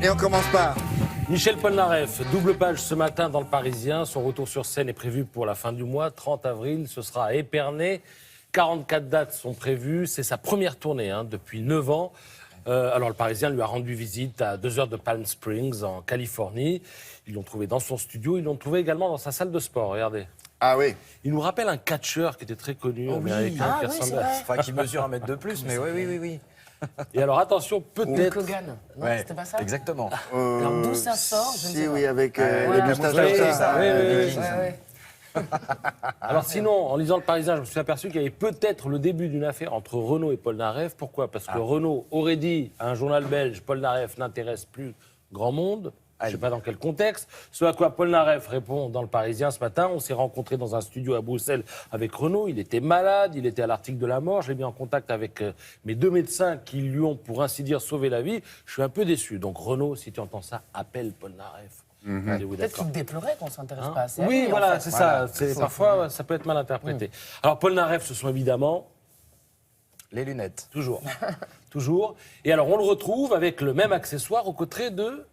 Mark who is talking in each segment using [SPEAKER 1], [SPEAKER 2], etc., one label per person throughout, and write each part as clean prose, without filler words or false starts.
[SPEAKER 1] Et on commence par...
[SPEAKER 2] Michel Polnareff, double page ce matin dans Le Parisien. Son retour sur scène est prévu pour la fin du mois, 30 avril. Ce sera à Épernay. 44 dates sont prévues. C'est sa première tournée depuis 9 ans. Alors, Le Parisien lui a rendu visite à 2 heures de Palm Springs, en Californie. Ils l'ont trouvé dans son studio. Ils l'ont trouvé également dans sa salle de sport. Regardez.
[SPEAKER 1] Ah oui.
[SPEAKER 2] Il nous rappelle un catcheur qui était très connu, américain, qui ressemblait à...
[SPEAKER 3] Enfin, qui mesure 1 mètre de plus, mais oui.
[SPEAKER 2] Et alors, attention, peut-être...
[SPEAKER 4] Hogan. Non,
[SPEAKER 3] Ouais,
[SPEAKER 4] c'était pas ça.
[SPEAKER 3] exactement.
[SPEAKER 4] Alors d'où ça sort, je ne sais
[SPEAKER 1] Si,
[SPEAKER 4] pas.
[SPEAKER 1] oui, avec les
[SPEAKER 4] Voilà.
[SPEAKER 1] moustaches
[SPEAKER 2] Oui,
[SPEAKER 1] comme ça.
[SPEAKER 2] oui. Alors sinon, en lisant Le Parisien, je me suis aperçu qu'il y avait peut-être le début d'une affaire entre Renaud et Polnareff. Pourquoi ? Parce que Renaud aurait dit à un journal belge, Polnareff n'intéresse plus grand monde. Je ne sais pas dans quel contexte. Ce à quoi Polnareff répond dans Le Parisien ce matin. On s'est rencontrés dans un studio à Bruxelles avec Renaud. Il était malade, il était à l'article de la mort. Je l'ai mis en contact avec mes 2 médecins qui lui ont, pour ainsi dire, sauvé la vie. Je suis un peu déçu. Donc Renaud, si tu entends ça, appelle Polnareff. Allez-vous
[SPEAKER 4] Peut-être
[SPEAKER 2] d'accord ?
[SPEAKER 4] qu'il déplorait qu'on ne s'intéresse pas assez à
[SPEAKER 2] Oui,
[SPEAKER 4] lui, en
[SPEAKER 2] voilà,
[SPEAKER 4] fait.
[SPEAKER 2] c'est ça. Parfois, ça peut être mal interprété. Alors, Polnareff, ce sont évidemment...
[SPEAKER 3] Les lunettes.
[SPEAKER 2] Toujours. Toujours. Et alors, on le retrouve avec le même accessoire aux côtés de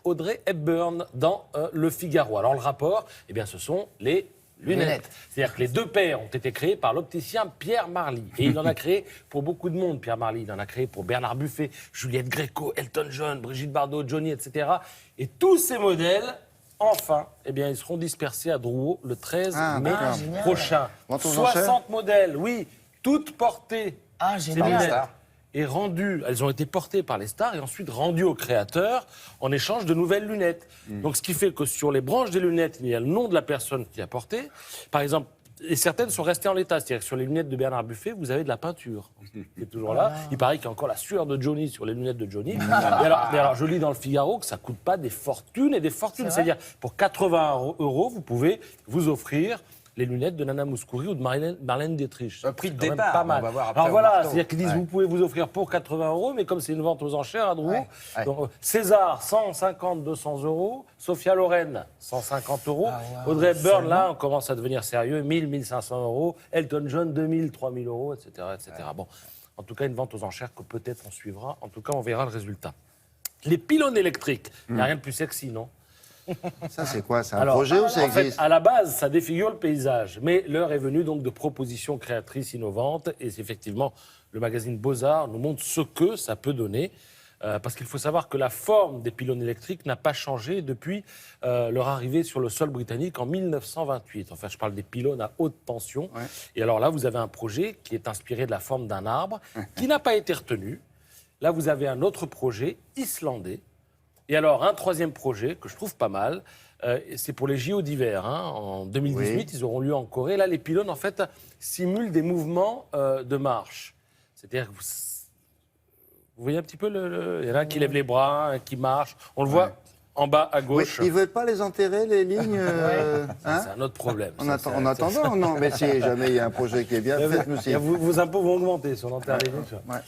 [SPEAKER 2] Audrey Hepburn dans Le Figaro. Alors, le rapport, eh bien, ce sont les lunettes. C'est-à-dire que les 2 paires ont été créées par l'opticien Pierre Marly. Et il en a créé pour beaucoup de monde, Pierre Marly. Il en a créé pour Bernard Buffet, Juliette Gréco, Elton John, Brigitte Bardot, Johnny, etc. Et tous ces modèles... Enfin, eh bien, ils seront dispersés à Drouot le 13 mai
[SPEAKER 1] d'accord.
[SPEAKER 2] prochain.
[SPEAKER 1] Vente aux enchères.
[SPEAKER 2] 60 modèles, oui, toutes portées.
[SPEAKER 4] Ah,
[SPEAKER 2] Ces
[SPEAKER 4] génial.
[SPEAKER 2] lunettes.
[SPEAKER 3] stars.
[SPEAKER 2] Et rendues, elles ont été portées par les stars et ensuite rendues aux créateurs en échange de nouvelles lunettes. Donc, ce qui fait que sur les branches des lunettes, il y a le nom de la personne qui a porté. Par exemple, et certaines sont restées en l'état. C'est-à-dire que sur les lunettes de Bernard Buffet, vous avez de la peinture qui est toujours là. Il paraît qu'il y a encore la sueur de Johnny sur les lunettes de Johnny. Mais alors, je lis dans Le Figaro que ça ne coûte pas des fortunes et des fortunes. C'est-à-dire, pour 80 €, vous pouvez vous offrir les lunettes de Nana Mouskouri ou de Marlène Dietrich.
[SPEAKER 3] Un prix de
[SPEAKER 2] C'est quand même
[SPEAKER 3] départ,
[SPEAKER 2] pas
[SPEAKER 3] on
[SPEAKER 2] mal.
[SPEAKER 3] va voir après
[SPEAKER 2] Alors
[SPEAKER 3] au
[SPEAKER 2] voilà,
[SPEAKER 3] marteau.
[SPEAKER 2] c'est-à-dire qu'ils disent
[SPEAKER 3] Ouais.
[SPEAKER 2] vous pouvez vous offrir pour 80 €, mais comme c'est une vente aux enchères à Drouot,
[SPEAKER 3] Ouais.
[SPEAKER 2] donc, César 150, 200 €, Sophia Loren 150 €, Audrey Hepburn là on commence à devenir sérieux, 1000, 1500 €, Elton John 2000, 3000 €, etc., etc. Bon, en tout cas une vente aux enchères que peut-être on suivra. En tout cas on verra le résultat. Les pylônes électriques, il n'y a rien de plus sexy, non ?
[SPEAKER 1] Ça, c'est quoi? C'est un
[SPEAKER 2] Alors,
[SPEAKER 1] projet ou ça
[SPEAKER 2] en fait,
[SPEAKER 1] existe?
[SPEAKER 2] à la base, ça défigure le paysage. Mais l'heure est venue donc de propositions créatrices innovantes. Et c'est effectivement, le magazine Beaux-Arts nous montre ce que ça peut donner. Parce qu'il faut savoir que la forme des pylônes électriques n'a pas changé depuis leur arrivée sur le sol britannique en 1928. Enfin, je parle des pylônes à haute tension.
[SPEAKER 1] Ouais.
[SPEAKER 2] Et alors là, vous avez un projet qui est inspiré de la forme d'un arbre, qui n'a pas été retenu. Là, vous avez un autre projet islandais. Et alors, un 3e projet que je trouve pas mal, c'est pour les JO d'hiver. En 2018,
[SPEAKER 1] Oui.
[SPEAKER 2] ils auront lieu en Corée. Là, les pylônes, en fait, simulent des mouvements de marche. C'est-à-dire que vous voyez un petit peu, il y en a un qui lève les bras, un qui marche. On le voit en bas à
[SPEAKER 1] Oui,
[SPEAKER 2] gauche.
[SPEAKER 1] ils veulent pas les enterrer, les lignes hein?
[SPEAKER 2] C'est un autre problème.
[SPEAKER 1] En
[SPEAKER 2] ça,
[SPEAKER 1] en attendant, non. Mais si jamais il y a un projet qui est bien, faites-nous signe.
[SPEAKER 2] Vos impôts vont augmenter si on enterre les lignes.
[SPEAKER 1] Ouais.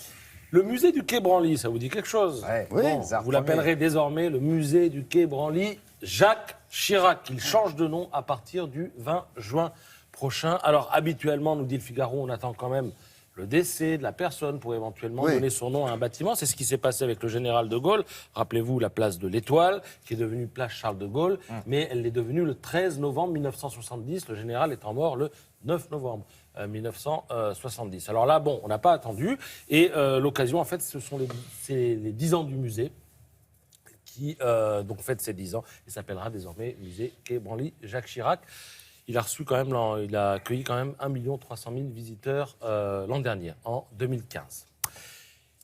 [SPEAKER 2] Le musée du Quai Branly, ça vous dit quelque chose?
[SPEAKER 3] Ouais.
[SPEAKER 1] Oui.
[SPEAKER 2] Bon,
[SPEAKER 3] Les arts
[SPEAKER 2] vous l'appellerez désormais le musée du Quai Branly Jacques Chirac. Il change de nom à partir du 20 juin prochain. Alors, habituellement, nous dit Le Figaro, on attend quand même le décès de la personne pour éventuellement
[SPEAKER 1] Oui.
[SPEAKER 2] donner son nom à un bâtiment. C'est ce qui s'est passé avec le général de Gaulle. Rappelez-vous la place de l'Étoile, qui est devenue place Charles de Gaulle, mais elle est devenue le 13 novembre 1970, le général étant mort le 9 novembre 1970. Alors là, bon, on n'a pas attendu. Et l'occasion, en fait, c'est les 10 ans du musée qui donc fête ses 10 ans et s'appellera désormais musée Quai Branly Jacques Chirac. Il a accueilli quand même 1 300 000 visiteurs l'an dernier, en 2015.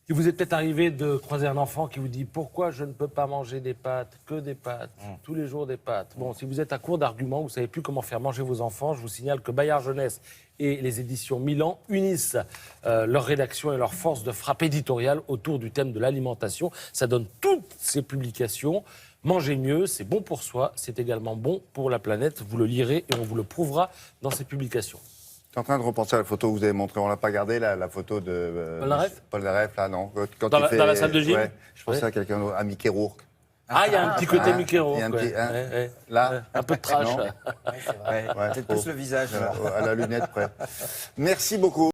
[SPEAKER 2] Il vous est peut-être arrivé de croiser un enfant qui vous dit « Pourquoi je ne peux pas manger des pâtes, que des pâtes, tous les jours des pâtes ?» Bon, si vous êtes à court d'arguments, vous ne savez plus comment faire manger vos enfants, je vous signale que Bayard Jeunesse et les éditions Milan unissent leur rédaction et leur force de frappe éditoriale autour du thème de l'alimentation. Ça donne toutes ces publications. Mangez mieux, c'est bon pour soi, c'est également bon pour la planète. Vous le lirez et on vous le prouvera dans ces publications.
[SPEAKER 1] Je suis en train de repenser à la photo que vous avez montrée. On l'a pas gardée, la photo de
[SPEAKER 2] Polnareff
[SPEAKER 1] Polnareff, là, non. Quand
[SPEAKER 2] Dans
[SPEAKER 1] il
[SPEAKER 2] dans la salle de gym.
[SPEAKER 1] Ouais, je pensais
[SPEAKER 2] Ouais.
[SPEAKER 1] à quelqu'un d'autre, à Mickey Rourke.
[SPEAKER 2] Ah, il y a un petit côté Mickey Rourke.
[SPEAKER 1] il y a un petit- hein.
[SPEAKER 2] ouais.
[SPEAKER 1] Là,
[SPEAKER 2] Un peu de trash.
[SPEAKER 1] Non.
[SPEAKER 3] Ouais,
[SPEAKER 1] Ouais,
[SPEAKER 3] peut-être
[SPEAKER 1] trop.
[SPEAKER 3] plus le visage. alors.
[SPEAKER 1] À la lunette près. Merci beaucoup.